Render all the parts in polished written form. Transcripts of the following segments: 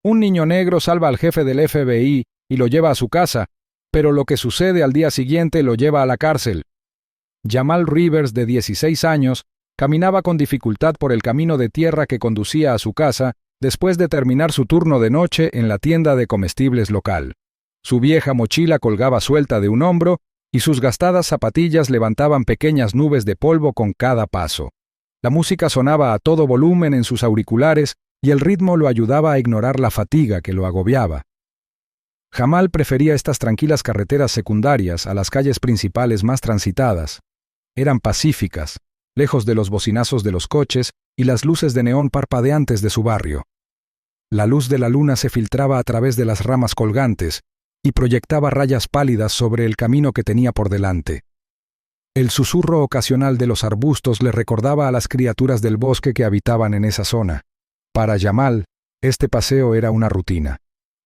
Un niño negro salva al jefe del FBI y lo lleva a su casa, pero lo que sucede al día siguiente lo lleva a la cárcel. Jamal Rivers, de 16 años, caminaba con dificultad por el camino de tierra que conducía a su casa después de terminar su turno de noche en la tienda de comestibles local. Su vieja mochila colgaba suelta de un hombro y sus gastadas zapatillas levantaban pequeñas nubes de polvo con cada paso. La música sonaba a todo volumen en sus auriculares y el ritmo lo ayudaba a ignorar la fatiga que lo agobiaba. Jamal prefería estas tranquilas carreteras secundarias a las calles principales más transitadas. Eran pacíficas, lejos de los bocinazos de los coches y las luces de neón parpadeantes de su barrio. La luz de la luna se filtraba a través de las ramas colgantes y proyectaba rayas pálidas sobre el camino que tenía por delante. El susurro ocasional de los arbustos le recordaba a las criaturas del bosque que habitaban en esa zona. Para Jamal, este paseo era una rutina.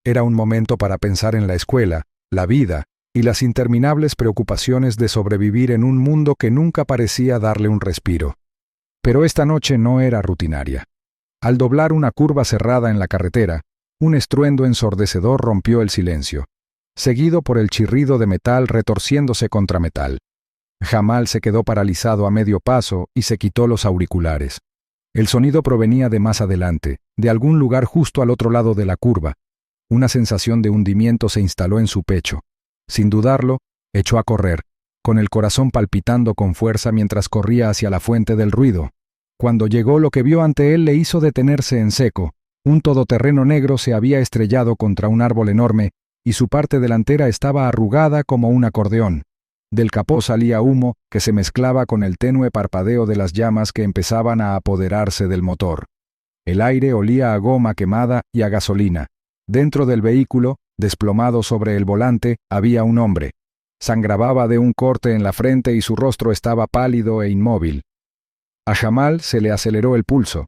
Era un momento para pensar en la escuela, la vida y las interminables preocupaciones de sobrevivir en un mundo que nunca parecía darle un respiro. Pero esta noche no era rutinaria. Al doblar una curva cerrada en la carretera, un estruendo ensordecedor rompió el silencio, seguido por el chirrido de metal retorciéndose contra metal. Jamal se quedó paralizado a medio paso y se quitó los auriculares. El sonido provenía de más adelante, de algún lugar justo al otro lado de la curva. Una sensación de hundimiento se instaló en su pecho. Sin dudarlo, echó a correr, con el corazón palpitando con fuerza mientras corría hacia la fuente del ruido. Cuando llegó, lo que vio ante él le hizo detenerse en seco. Un todoterreno negro se había estrellado contra un árbol enorme y su parte delantera estaba arrugada como un acordeón. Del capó salía humo que se mezclaba con el tenue parpadeo de las llamas que empezaban a apoderarse del motor. El aire olía a goma quemada y a gasolina. Dentro del vehículo, desplomado sobre el volante, había un hombre. Sangraba de un corte en la frente y su rostro estaba pálido e inmóvil. A Jamal se le aceleró el pulso.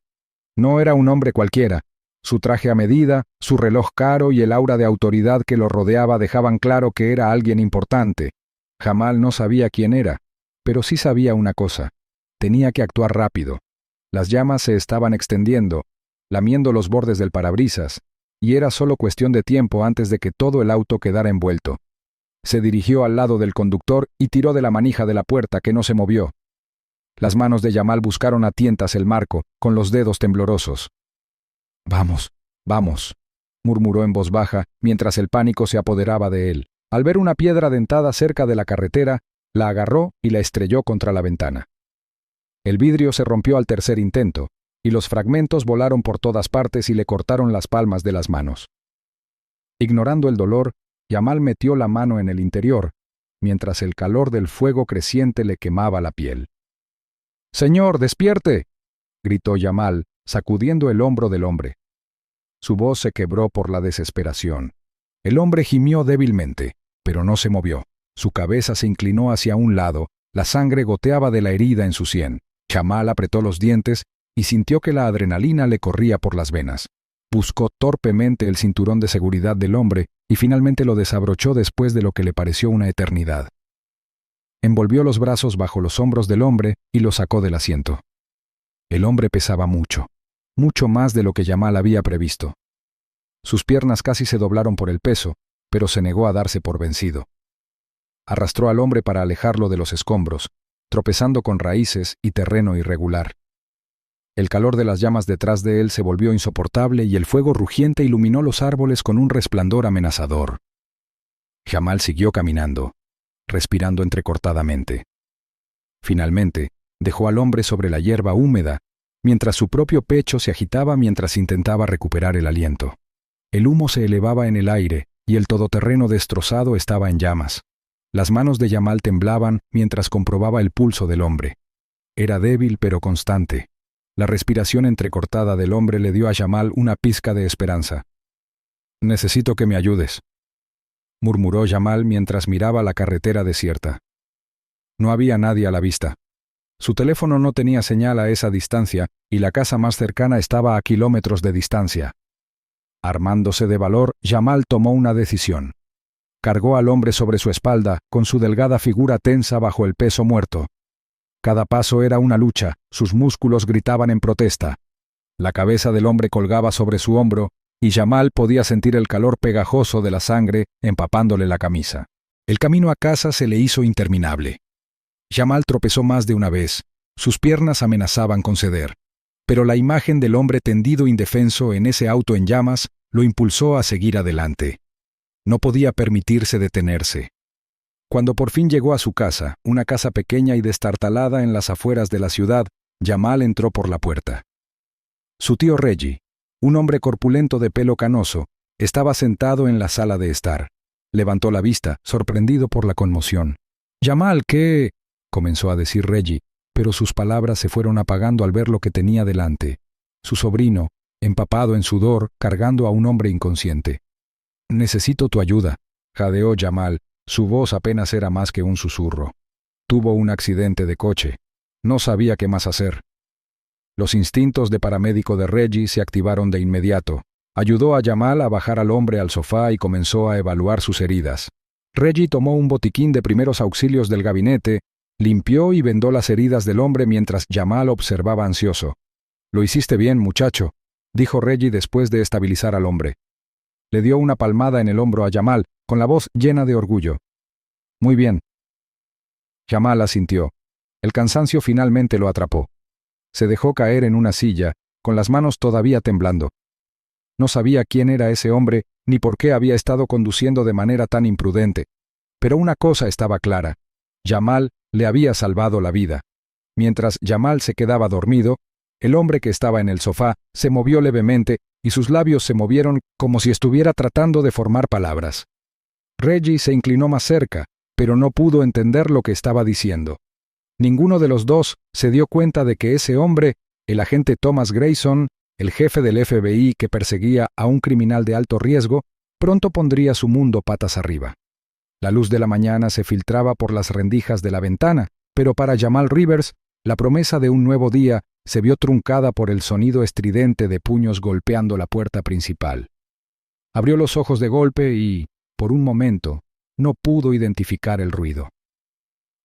No era un hombre cualquiera. Su traje a medida, su reloj caro y el aura de autoridad que lo rodeaba dejaban claro que era alguien importante. Jamal no sabía quién era, pero sí sabía una cosa. Tenía que actuar rápido. Las llamas se estaban extendiendo, lamiendo los bordes del parabrisas, y era solo cuestión de tiempo antes de que todo el auto quedara envuelto. Se dirigió al lado del conductor y tiró de la manija de la puerta, que no se movió. Las manos de Jamal buscaron a tientas el marco, con los dedos temblorosos. «Vamos, vamos», murmuró en voz baja, mientras el pánico se apoderaba de él. Al ver una piedra dentada cerca de la carretera, la agarró y la estrelló contra la ventana. El vidrio se rompió al tercer intento, y los fragmentos volaron por todas partes y le cortaron las palmas de las manos. Ignorando el dolor, Jamal metió la mano en el interior, mientras el calor del fuego creciente le quemaba la piel. «¡Señor, despierte!», gritó Jamal, sacudiendo el hombro del hombre. Su voz se quebró por la desesperación. El hombre gimió débilmente, pero no se movió. Su cabeza se inclinó hacia un lado, la sangre goteaba de la herida en su sien. Jamal apretó los dientes y sintió que la adrenalina le corría por las venas. Buscó torpemente el cinturón de seguridad del hombre y finalmente lo desabrochó después de lo que le pareció una eternidad. Envolvió los brazos bajo los hombros del hombre y lo sacó del asiento. El hombre pesaba mucho, mucho más de lo que Jamal había previsto. Sus piernas casi se doblaron por el peso, pero se negó a darse por vencido. Arrastró al hombre para alejarlo de los escombros, tropezando con raíces y terreno irregular. El calor de las llamas detrás de él se volvió insoportable y el fuego rugiente iluminó los árboles con un resplandor amenazador. Jamal siguió caminando, respirando entrecortadamente. Finalmente, dejó al hombre sobre la hierba húmeda, mientras su propio pecho se agitaba mientras intentaba recuperar el aliento. El humo se elevaba en el aire y el todoterreno destrozado estaba en llamas. Las manos de Jamal temblaban mientras comprobaba el pulso del hombre. Era débil pero constante. La respiración entrecortada del hombre le dio a Jamal una pizca de esperanza. «Necesito que me ayudes», murmuró Jamal mientras miraba la carretera desierta. No había nadie a la vista. Su teléfono no tenía señal a esa distancia y la casa más cercana estaba a kilómetros de distancia. Armándose de valor, Jamal tomó una decisión. Cargó al hombre sobre su espalda, con su delgada figura tensa bajo el peso muerto. Cada paso era una lucha, sus músculos gritaban en protesta. La cabeza del hombre colgaba sobre su hombro y Jamal podía sentir el calor pegajoso de la sangre empapándole la camisa. El camino a casa se le hizo interminable. Jamal tropezó más de una vez. Sus piernas amenazaban con ceder. Pero la imagen del hombre tendido indefenso en ese auto en llamas lo impulsó a seguir adelante. No podía permitirse detenerse. Cuando por fin llegó a su casa, una casa pequeña y destartalada en las afueras de la ciudad, Jamal entró por la puerta. Su tío Reggie, un hombre corpulento de pelo canoso, estaba sentado en la sala de estar. Levantó la vista, sorprendido por la conmoción. «Jamal, ¿qué?», comenzó a decir Reggie, pero sus palabras se fueron apagando al ver lo que tenía delante. Su sobrino, empapado en sudor, cargando a un hombre inconsciente. «Necesito tu ayuda», jadeó Jamal. Su voz apenas era más que un susurro. Tuvo un accidente de coche. No sabía qué más hacer. Los instintos de paramédico de Reggie se activaron de inmediato. Ayudó a Jamal a bajar al hombre al sofá y comenzó a evaluar sus heridas. Reggie tomó un botiquín de primeros auxilios del gabinete, limpió y vendó las heridas del hombre mientras Jamal observaba ansioso. «Lo hiciste bien, muchacho», dijo Reggie después de estabilizar al hombre. Le dio una palmada en el hombro a Jamal, con la voz llena de orgullo. «Muy bien». Jamal asintió. El cansancio finalmente lo atrapó. Se dejó caer en una silla, con las manos todavía temblando. No sabía quién era ese hombre, ni por qué había estado conduciendo de manera tan imprudente. Pero una cosa estaba clara. Jamal le había salvado la vida. Mientras Jamal se quedaba dormido, el hombre que estaba en el sofá se movió levemente y sus labios se movieron como si estuviera tratando de formar palabras. Reggie se inclinó más cerca, pero no pudo entender lo que estaba diciendo. Ninguno de los dos se dio cuenta de que ese hombre, el agente Thomas Grayson, el jefe del FBI que perseguía a un criminal de alto riesgo, pronto pondría su mundo patas arriba. La luz de la mañana se filtraba por las rendijas de la ventana, pero para Jamal Rivers, la promesa de un nuevo día se vio truncada por el sonido estridente de puños golpeando la puerta principal. Abrió los ojos de golpe y, por un momento, no pudo identificar el ruido.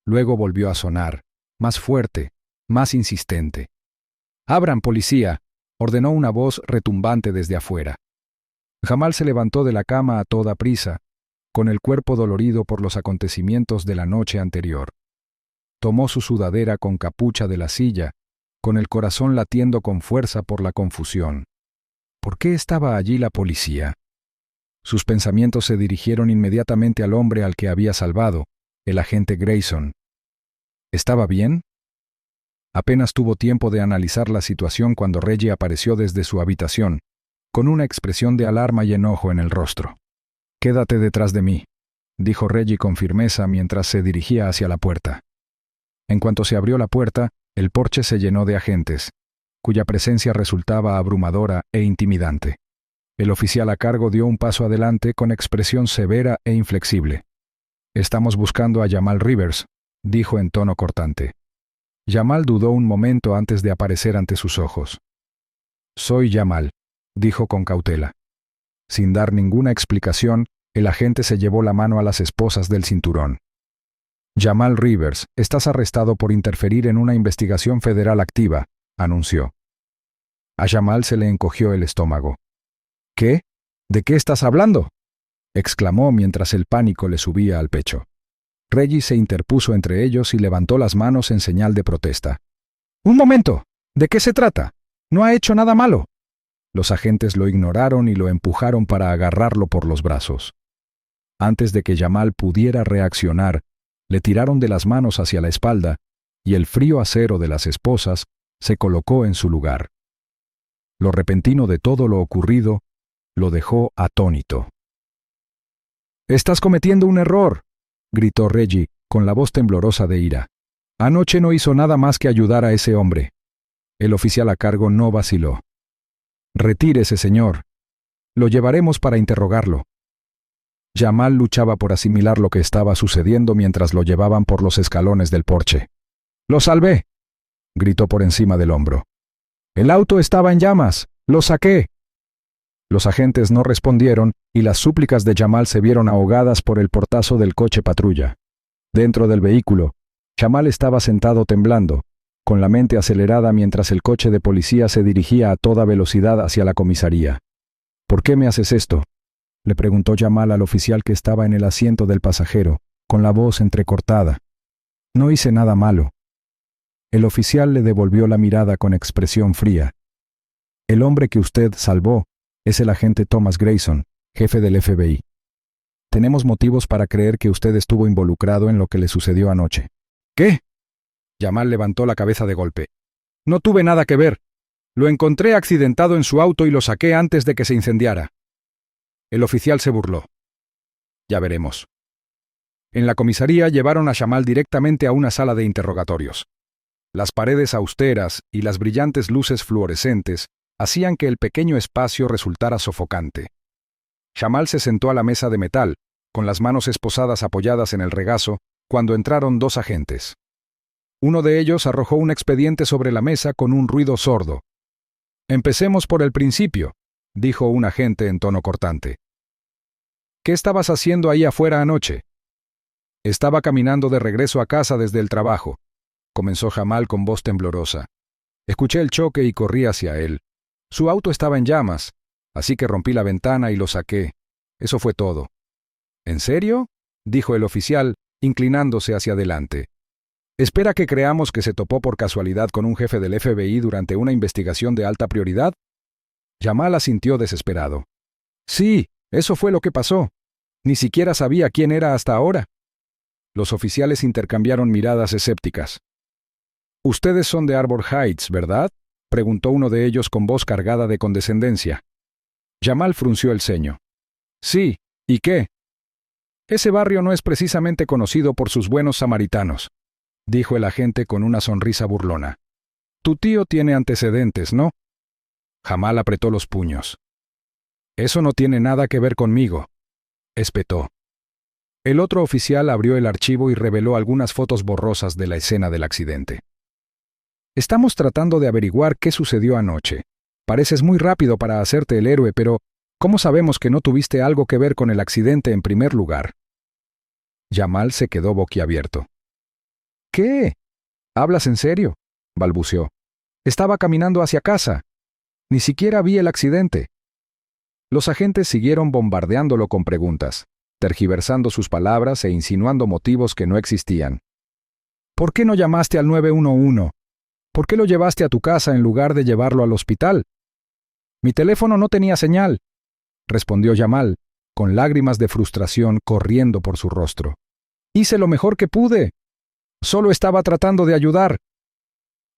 Luego volvió a sonar, más fuerte, más insistente. «Abran, policía», ordenó una voz retumbante desde afuera. Jamal se levantó de la cama a toda prisa, con el cuerpo dolorido por los acontecimientos de la noche anterior. Tomó su sudadera con capucha de la silla, con el corazón latiendo con fuerza por la confusión. ¿Por qué estaba allí la policía? Sus pensamientos se dirigieron inmediatamente al hombre al que había salvado, el agente Grayson. ¿Estaba bien? Apenas tuvo tiempo de analizar la situación cuando Reggie apareció desde su habitación, con una expresión de alarma y enojo en el rostro. «Quédate detrás de mí», dijo Reggie con firmeza mientras se dirigía hacia la puerta. En cuanto se abrió la puerta, el porche se llenó de agentes, cuya presencia resultaba abrumadora e intimidante. El oficial a cargo dio un paso adelante con expresión severa e inflexible. «Estamos buscando a Jamal Rivers», dijo en tono cortante. Jamal dudó un momento antes de aparecer ante sus ojos. «Soy Jamal», dijo con cautela. Sin dar ninguna explicación, el agente se llevó la mano a las esposas del cinturón. «Jamal Rivers, estás arrestado por interferir en una investigación federal activa», anunció. A Jamal se le encogió el estómago. «¿Qué? ¿De qué estás hablando?», exclamó mientras el pánico le subía al pecho. Reggie se interpuso entre ellos y levantó las manos en señal de protesta. «¡Un momento! ¿De qué se trata? No ha hecho nada malo». Los agentes lo ignoraron y lo empujaron para agarrarlo por los brazos. Antes de que Jamal pudiera reaccionar, le tiraron de las manos hacia la espalda y el frío acero de las esposas se colocó en su lugar. Lo repentino de todo lo ocurrido lo dejó atónito. «Estás cometiendo un error», gritó Reggie, con la voz temblorosa de ira. «Anoche no hizo nada más que ayudar a ese hombre». El oficial a cargo no vaciló. «Retírese, señor. Lo llevaremos para interrogarlo». Jamal luchaba por asimilar lo que estaba sucediendo mientras lo llevaban por los escalones del porche. «¡Lo salvé!», gritó por encima del hombro. «El auto estaba en llamas. ¡Lo saqué!». Los agentes no respondieron y las súplicas de Jamal se vieron ahogadas por el portazo del coche patrulla. Dentro del vehículo, Jamal estaba sentado temblando, con la mente acelerada mientras el coche de policía se dirigía a toda velocidad hacia la comisaría. ¿Por qué me haces esto?, le preguntó Jamal al oficial que estaba en el asiento del pasajero, con la voz entrecortada. No hice nada malo. El oficial le devolvió la mirada con expresión fría. El hombre que usted salvó es el agente Thomas Grayson, jefe del FBI. Tenemos motivos para creer que usted estuvo involucrado en lo que le sucedió anoche. ¿Qué? Jamal levantó la cabeza de golpe. No tuve nada que ver. Lo encontré accidentado en su auto y lo saqué antes de que se incendiara. El oficial se burló. Ya veremos. En la comisaría llevaron a Jamal directamente a una sala de interrogatorios. Las paredes austeras y las brillantes luces fluorescentes hacían que el pequeño espacio resultara sofocante. Jamal se sentó a la mesa de metal, con las manos esposadas apoyadas en el regazo, cuando entraron dos agentes. Uno de ellos arrojó un expediente sobre la mesa con un ruido sordo. Empecemos por el principio, dijo un agente en tono cortante. ¿Qué estabas haciendo ahí afuera anoche? Estaba caminando de regreso a casa desde el trabajo, comenzó Jamal con voz temblorosa. Escuché el choque y corrí hacia él. Su auto estaba en llamas, así que rompí la ventana y lo saqué. Eso fue todo. ¿En serio?, dijo el oficial, inclinándose hacia adelante. ¿Espera que creamos que se topó por casualidad con un jefe del FBI durante una investigación de alta prioridad? Jamal asintió desesperado. Sí, eso fue lo que pasó. Ni siquiera sabía quién era hasta ahora. Los oficiales intercambiaron miradas escépticas. «Ustedes son de Arbor Heights, ¿verdad?», preguntó uno de ellos con voz cargada de condescendencia. Jamal frunció el ceño. «Sí, ¿y qué?». «Ese barrio no es precisamente conocido por sus buenos samaritanos», dijo el agente con una sonrisa burlona. «Tu tío tiene antecedentes, ¿no?». Jamal apretó los puños. «Eso no tiene nada que ver conmigo», espetó. El otro oficial abrió el archivo y reveló algunas fotos borrosas de la escena del accidente. «Estamos tratando de averiguar qué sucedió anoche. Pareces muy rápido para hacerte el héroe, pero ¿cómo sabemos que no tuviste algo que ver con el accidente en primer lugar?». Jamal se quedó boquiabierto. «¿Qué? ¿Hablas en serio?», balbuceó. «Estaba caminando hacia casa. Ni siquiera vi el accidente». Los agentes siguieron bombardeándolo con preguntas, tergiversando sus palabras e insinuando motivos que no existían. «¿Por qué no llamaste al 911? ¿Por qué lo llevaste a tu casa en lugar de llevarlo al hospital?». «Mi teléfono no tenía señal», respondió Jamal, con lágrimas de frustración corriendo por su rostro. «Hice lo mejor que pude. Solo estaba tratando de ayudar».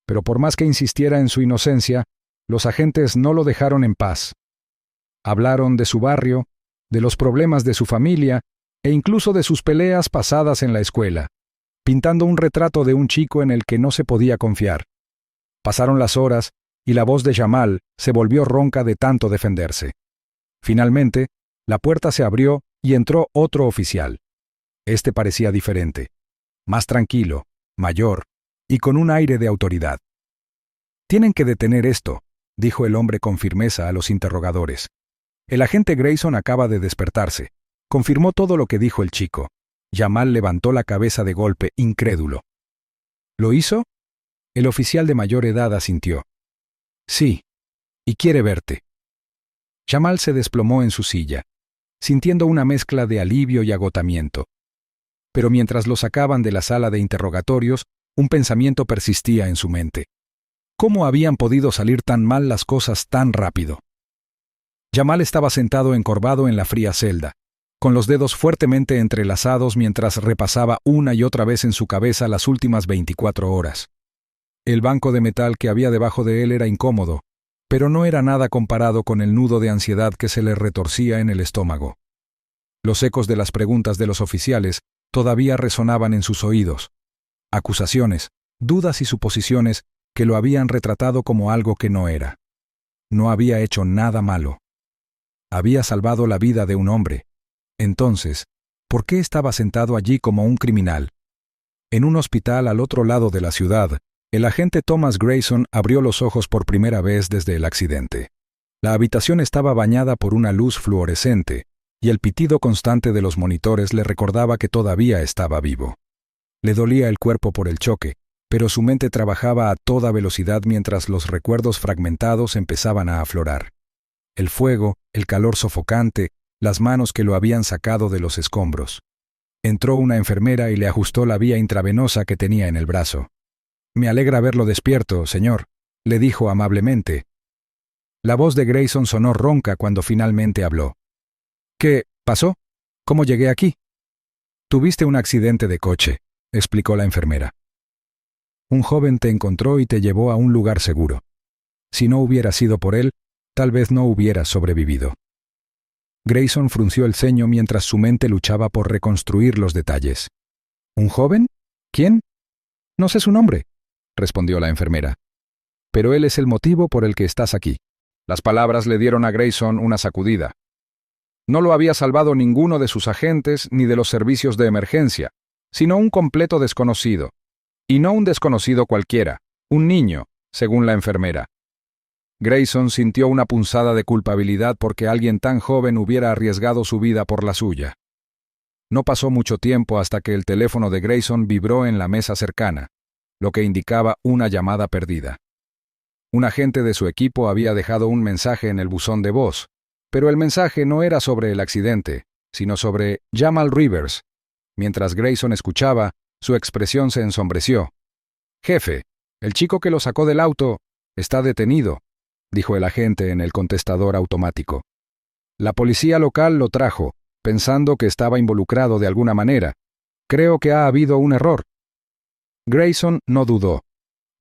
Pero por más que insistiera en su inocencia, los agentes no lo dejaron en paz. Hablaron de su barrio, de los problemas de su familia e incluso de sus peleas pasadas en la escuela, pintando un retrato de un chico en el que no se podía confiar. Pasaron las horas y la voz de Jamal se volvió ronca de tanto defenderse. Finalmente, la puerta se abrió y entró otro oficial. Este parecía diferente, más tranquilo, mayor y con un aire de autoridad. «Tienen que detener esto», dijo el hombre con firmeza a los interrogadores. «El agente Grayson acaba de despertarse. Confirmó todo lo que dijo el chico». Jamal levantó la cabeza de golpe, incrédulo. «¿Lo hizo?». El oficial de mayor edad asintió. «Sí, y quiere verte». Jamal se desplomó en su silla, sintiendo una mezcla de alivio y agotamiento. Pero mientras lo sacaban de la sala de interrogatorios, un pensamiento persistía en su mente. ¿Cómo habían podido salir tan mal las cosas tan rápido? Jamal estaba sentado encorvado en la fría celda, con los dedos fuertemente entrelazados mientras repasaba una y otra vez en su cabeza las últimas 24 horas. El banco de metal que había debajo de él era incómodo, pero no era nada comparado con el nudo de ansiedad que se le retorcía en el estómago. Los ecos de las preguntas de los oficiales todavía resonaban en sus oídos. Acusaciones, dudas y suposiciones que lo habían retratado como algo que no era. No había hecho nada malo. Había salvado la vida de un hombre. Entonces, ¿por qué estaba sentado allí como un criminal? En un hospital al otro lado de la ciudad, el agente Thomas Grayson abrió los ojos por primera vez desde el accidente. La habitación estaba bañada por una luz fluorescente, y el pitido constante de los monitores le recordaba que todavía estaba vivo. Le dolía el cuerpo por el choque, pero su mente trabajaba a toda velocidad mientras los recuerdos fragmentados empezaban a aflorar. el fuego, el calor sofocante, las manos que lo habían sacado de los escombros. Entró una enfermera y le ajustó la vía intravenosa que tenía en el brazo. «Me alegra verlo despierto, señor», le dijo amablemente. La voz de Grayson sonó ronca cuando finalmente habló. «¿Qué pasó? ¿Cómo llegué aquí?» «Tuviste un accidente de coche», explicó la enfermera. «Un joven te encontró y te llevó a un lugar seguro. Si no hubiera sido por él, tal vez no hubieras sobrevivido». Grayson frunció el ceño mientras su mente luchaba por reconstruir los detalles. «¿Un joven? ¿Quién?» «No sé su nombre», respondió la enfermera. «Pero él es el motivo por el que estás aquí». Las palabras le dieron a Grayson una sacudida. No lo había salvado ninguno de sus agentes ni de los servicios de emergencia, sino un completo desconocido. Y no un desconocido cualquiera, un niño, según la enfermera. Grayson sintió una punzada de culpabilidad porque alguien tan joven hubiera arriesgado su vida por la suya. No pasó mucho tiempo hasta que el teléfono de Grayson vibró en la mesa cercana, lo que indicaba una llamada perdida. Un agente de su equipo había dejado un mensaje en el buzón de voz, pero el mensaje no era sobre el accidente, sino sobre Jamal Rivers. Mientras Grayson escuchaba, su expresión se ensombreció. «Jefe, el chico que lo sacó del auto está detenido», dijo el agente en el contestador automático. «La policía local lo trajo, pensando que estaba involucrado de alguna manera. Creo que ha habido un error». Grayson no dudó.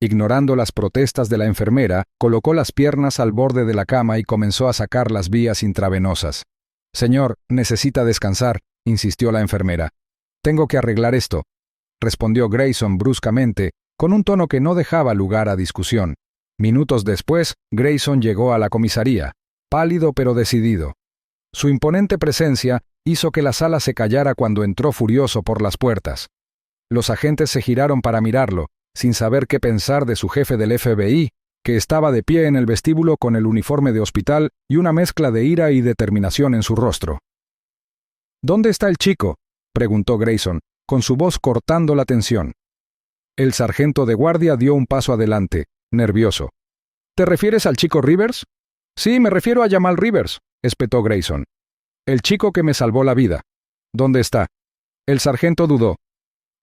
Ignorando las protestas de la enfermera, colocó las piernas al borde de la cama y comenzó a sacar las vías intravenosas. «Señor, necesita descansar», insistió la enfermera. «Tengo que arreglar esto», respondió Grayson bruscamente, con un tono que no dejaba lugar a discusión. Minutos después, Grayson llegó a la comisaría, pálido pero decidido. Su imponente presencia hizo que la sala se callara cuando entró furioso por las puertas. Los agentes se giraron para mirarlo, sin saber qué pensar de su jefe del FBI, que estaba de pie en el vestíbulo con el uniforme de hospital y una mezcla de ira y determinación en su rostro. «¿Dónde está el chico?», preguntó Grayson, con su voz cortando la tensión. El sargento de guardia dio un paso adelante, nervioso. «¿Te refieres al chico Rivers?» «Sí, me refiero a Jamal Rivers», espetó Grayson. «El chico que me salvó la vida. ¿Dónde está?» El sargento dudó.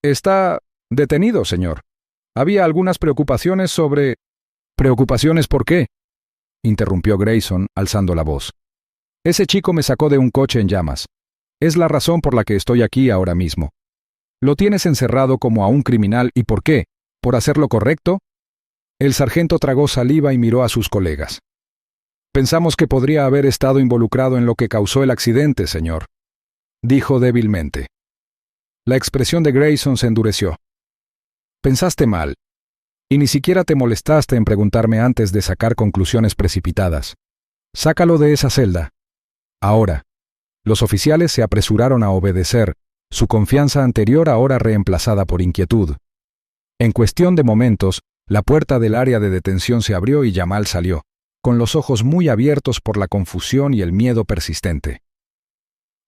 «Está detenido, señor. Había algunas preocupaciones sobre...» «¿Preocupaciones por qué?», interrumpió Grayson, alzando la voz. «Ese chico me sacó de un coche en llamas. Es la razón por la que estoy aquí ahora mismo. Lo tienes encerrado como a un criminal, ¿y por qué? ¿Por hacer lo correcto?» El sargento tragó saliva y miró a sus colegas. «Pensamos que podría haber estado involucrado en lo que causó el accidente, señor», dijo débilmente. La expresión de Grayson se endureció. «Pensaste mal. Y ni siquiera te molestaste en preguntarme antes de sacar conclusiones precipitadas. Sácalo de esa celda. Ahora». Los oficiales se apresuraron a obedecer, su confianza anterior ahora reemplazada por inquietud. En cuestión de momentos, la puerta del área de detención se abrió y Jamal salió, con los ojos muy abiertos por la confusión y el miedo persistente.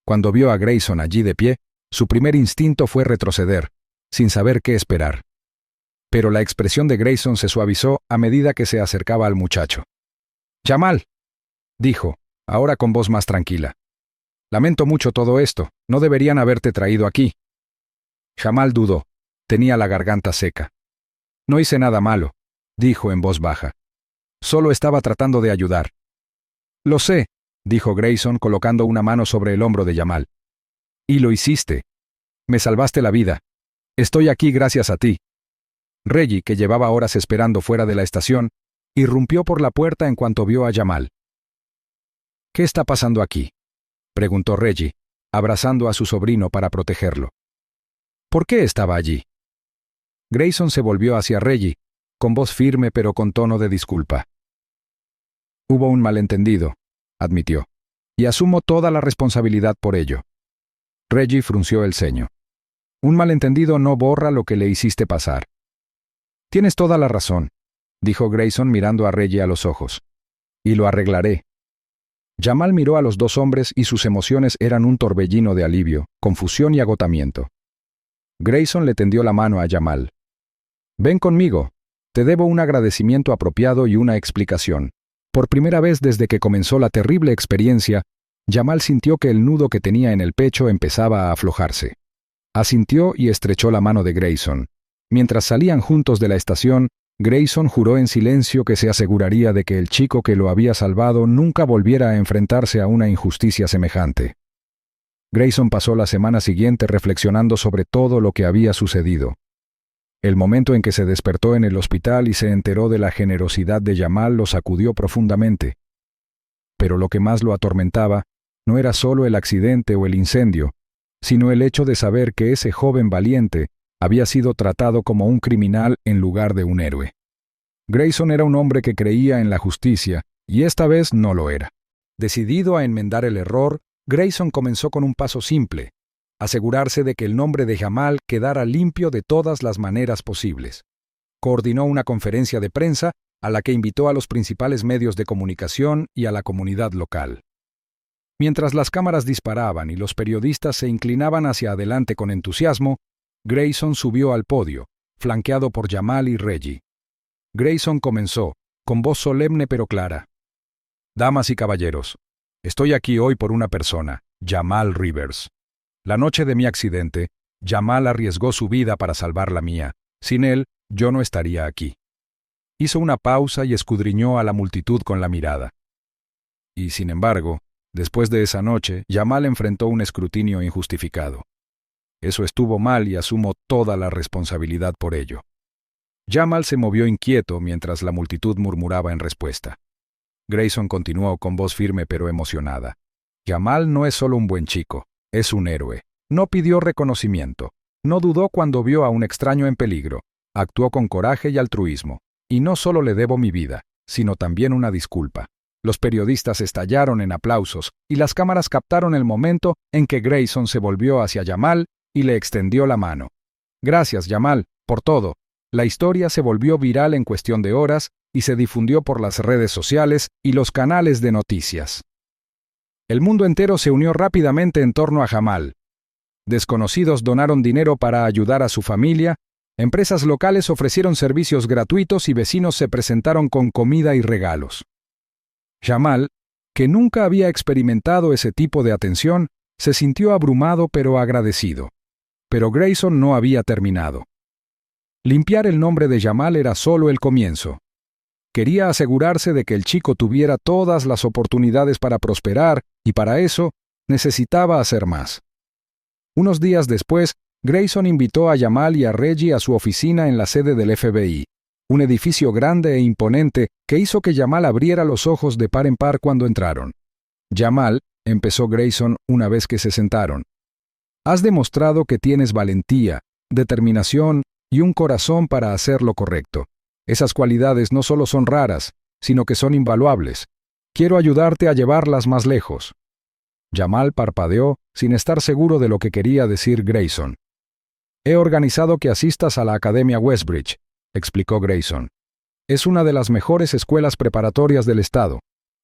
Cuando vio a Grayson allí de pie, su primer instinto fue retroceder, sin saber qué esperar. Pero la expresión de Grayson se suavizó a medida que se acercaba al muchacho. «Jamal», dijo, ahora con voz más tranquila. «Lamento mucho todo esto. No deberían haberte traído aquí». Jamal dudó. Tenía la garganta seca. «No hice nada malo», dijo en voz baja. «Solo estaba tratando de ayudar». «Lo sé», dijo Grayson colocando una mano sobre el hombro de Jamal. «Y lo hiciste. Me salvaste la vida. Estoy aquí gracias a ti». Reggie, que llevaba horas esperando fuera de la estación, irrumpió por la puerta en cuanto vio a Jamal. «¿Qué está pasando aquí?», preguntó Reggie, abrazando a su sobrino para protegerlo. «¿Por qué estaba allí?». Grayson se volvió hacia Reggie, con voz firme pero con tono de disculpa. «Hubo un malentendido», admitió, «y asumo toda la responsabilidad por ello». Reggie frunció el ceño. «Un malentendido no borra lo que le hiciste pasar». «Tienes toda la razón», dijo Grayson mirando a Reggie a los ojos. «Y lo arreglaré». Jamal miró a los dos hombres y sus emociones eran un torbellino de alivio, confusión y agotamiento. Grayson le tendió la mano a Jamal. «Ven conmigo. Te debo un agradecimiento apropiado y una explicación. Por primera vez desde que comenzó la terrible experiencia, Jamal sintió que el nudo que tenía en el pecho empezaba a aflojarse. Asintió y estrechó la mano de Grayson. Mientras salían juntos de la estación, Grayson juró en silencio que se aseguraría de que el chico que lo había salvado nunca volviera a enfrentarse a una injusticia semejante. Grayson pasó la semana siguiente reflexionando sobre todo lo que había sucedido. El momento en que se despertó en el hospital y se enteró de la generosidad de Jamal lo sacudió profundamente. Pero lo que más lo atormentaba no era solo el accidente o el incendio, sino el hecho de saber que ese joven valiente había sido tratado como un criminal en lugar de un héroe. Grayson era un hombre que creía en la justicia, y esta vez no lo era. Decidido a enmendar el error, Grayson comenzó con un paso simple: asegurarse de que el nombre de Jamal quedara limpio de todas las maneras posibles. Coordinó una conferencia de prensa a la que invitó a los principales medios de comunicación y a la comunidad local. Mientras las cámaras disparaban y los periodistas se inclinaban hacia adelante con entusiasmo, Grayson subió al podio, flanqueado por Jamal y Reggie. Grayson comenzó, con voz solemne pero clara: «Damas y caballeros, estoy aquí hoy por una persona, Jamal Rivers. La noche de mi accidente, Jamal arriesgó su vida para salvar la mía. Sin él, yo no estaría aquí». Hizo una pausa y escudriñó a la multitud con la mirada. Y, sin embargo, después de esa noche, Jamal enfrentó un escrutinio injustificado. Eso estuvo mal y asumo toda la responsabilidad por ello. Jamal se movió inquieto mientras la multitud murmuraba en respuesta. Grayson continuó con voz firme pero emocionada: «Jamal no es solo un buen chico, es un héroe. No pidió reconocimiento. No dudó cuando vio a un extraño en peligro. Actuó con coraje y altruismo. Y no solo le debo mi vida, sino también una disculpa». Los periodistas estallaron en aplausos y las cámaras captaron el momento en que Grayson se volvió hacia Jamal y le extendió la mano. «Gracias, Jamal, por todo». La historia se volvió viral en cuestión de horas y se difundió por las redes sociales y los canales de noticias. El mundo entero se unió rápidamente en torno a Jamal. Desconocidos donaron dinero para ayudar a su familia, empresas locales ofrecieron servicios gratuitos y vecinos se presentaron con comida y regalos. Jamal, que nunca había experimentado ese tipo de atención, se sintió abrumado pero agradecido. Pero Grayson no había terminado. Limpiar el nombre de Jamal era solo el comienzo. Quería asegurarse de que el chico tuviera todas las oportunidades para prosperar, y para eso necesitaba hacer más. Unos días después, Grayson invitó a Jamal y a Reggie a su oficina en la sede del FBI, un edificio grande e imponente que hizo que Jamal abriera los ojos de par en par cuando entraron. «Jamal», empezó Grayson una vez que se sentaron, «has demostrado que tienes valentía, determinación y un corazón para hacer lo correcto. Esas cualidades no solo son raras, sino que son invaluables. Quiero ayudarte a llevarlas más lejos». Jamal parpadeó sin estar seguro de lo que quería decir Grayson. «He organizado que asistas a la Academia Westbridge», explicó Grayson. «Es una de las mejores escuelas preparatorias del estado.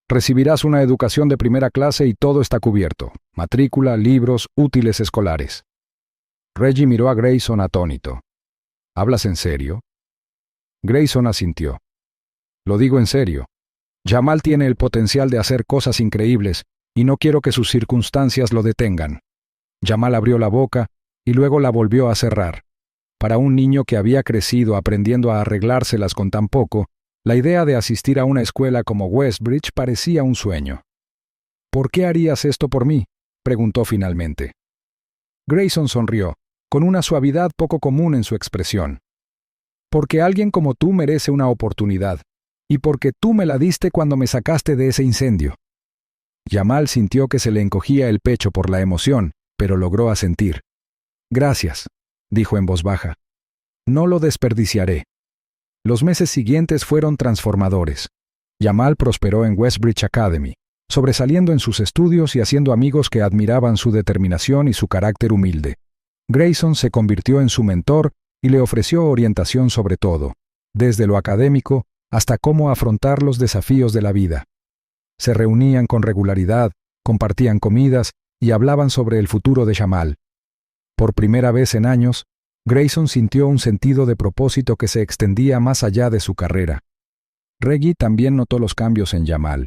Recibirás una educación de primera clase y todo está cubierto: matrícula, libros, útiles escolares». Reggie miró a Grayson atónito. «¿Hablas en serio?» Grayson asintió. «Lo digo en serio. Jamal tiene el potencial de hacer cosas increíbles y no quiero que sus circunstancias lo detengan». Jamal abrió la boca y luego la volvió a cerrar. Para un niño que había crecido aprendiendo a arreglárselas con tan poco, la idea de asistir a una escuela como Westbridge parecía un sueño. «¿Por qué harías esto por mí?», preguntó finalmente. Grayson sonrió, con una suavidad poco común en su expresión. «Porque alguien como tú merece una oportunidad, y porque tú me la diste cuando me sacaste de ese incendio». Jamal sintió que se le encogía el pecho por la emoción, pero logró asentir. «Gracias», dijo en voz baja. «No lo desperdiciaré». Los meses siguientes fueron transformadores. Jamal prosperó en Westbridge Academy, sobresaliendo en sus estudios y haciendo amigos que admiraban su determinación y su carácter humilde. Grayson se convirtió en su mentor y le ofreció orientación sobre todo, desde lo académico hasta cómo afrontar los desafíos de la vida. Se reunían con regularidad, compartían comidas y hablaban sobre el futuro de Jamal. Por primera vez en años, Grayson sintió un sentido de propósito que se extendía más allá de su carrera. Reggie también notó los cambios en Jamal.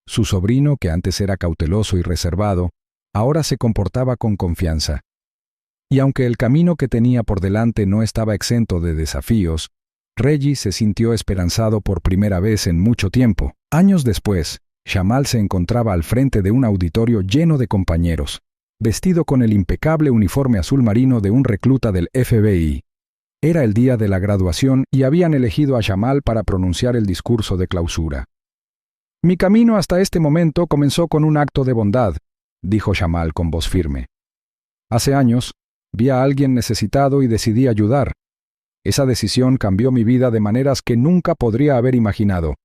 Su sobrino, que antes era cauteloso y reservado, ahora se comportaba con confianza. Y aunque el camino que tenía por delante no estaba exento de desafíos, Reggie se sintió esperanzado por primera vez en mucho tiempo. Años después, Jamal se encontraba al frente de un auditorio lleno de compañeros, vestido con el impecable uniforme azul marino de un recluta del FBI. Era el día de la graduación y habían elegido a Jamal para pronunciar el discurso de clausura. «Mi camino hasta este momento comenzó con un acto de bondad», dijo Jamal con voz firme. «Hace años, vi a alguien necesitado y decidí ayudar. Esa decisión cambió mi vida de maneras que nunca podría haber imaginado».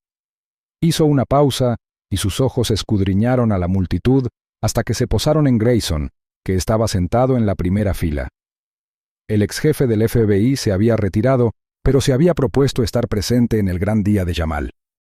Hizo una pausa y sus ojos escudriñaron a la multitud hasta que se posaron en Grayson, que estaba sentado en la primera fila. El ex jefe del FBI se había retirado, pero se había propuesto estar presente en el gran día de Jamal.